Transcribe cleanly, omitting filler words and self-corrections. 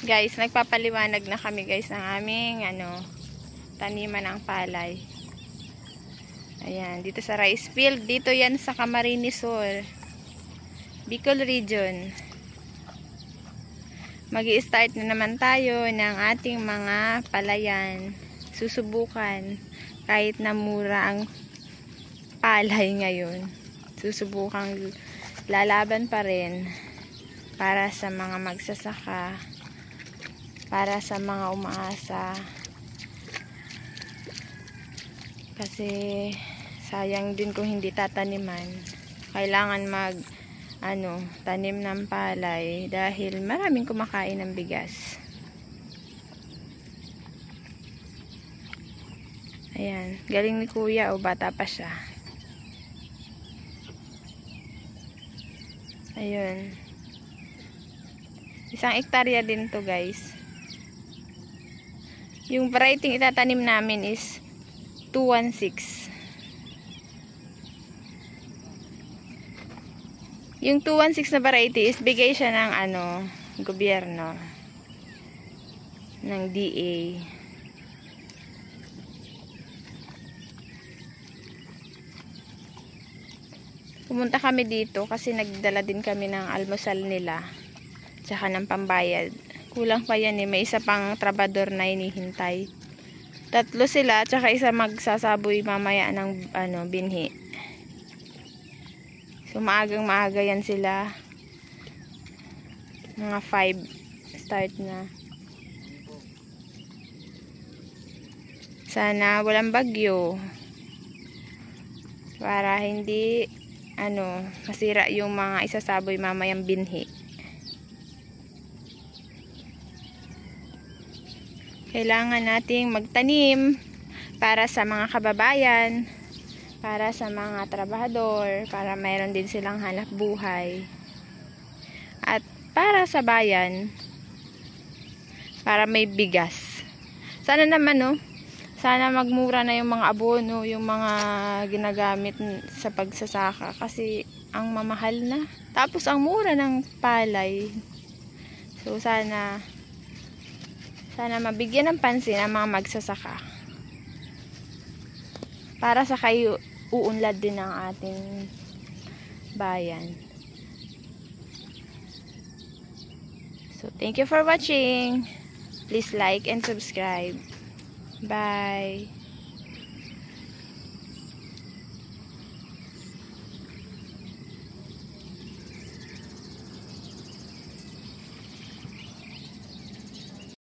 Guys, nagpapaliwanag na kami guys ng aming taniman ng palay. Ayan, dito sa rice field, dito yan sa Camarines Sur, Bicol Region. Magi-start na naman tayo ng ating mga palayan. Susubukan kahit na mura ang palay ngayon. Susubukan lalaban pa rin para sa mga magsasaka, para sa mga umaasa. Kasi sayang din kung hindi tataniman. Kailangan tanim ng palay dahil maraming kumakain ng bigas. Ayan, galing ni kuya, bata pa siya. Ayun. Isang hektarya din to guys. Yung variety itatanim namin is 216. Yung 216 na variety is bigay siya ng gobyerno, ng DA. Pumunta kami dito kasi nagdala din kami ng almusal nila tsaka ng pambayad. Kulang pa yan may isa pang trabador na hinihintay. 3 sila, tsaka isa magsasaboy mamaya ng binhi. So maagang-maaga yan sila. Mga 5 start na. Sana walang bagyo. Para hindi masira yung mga isasaboy mamayang binhi. Kailangan nating magtanim para sa mga kababayan, para sa mga trabahador, para mayroon din silang hanap buhay. At para sa bayan, para may bigas. Sana naman sana magmura na yung mga abono, yung mga ginagamit sa pagsasaka kasi ang mamahal na. Tapos ang mura ng palay. So sana mabigyan ng pansin ang mga magsasaka. Para sa kayo uunlad din ng ating bayan. So thank you for watching. Please like and subscribe. Bye.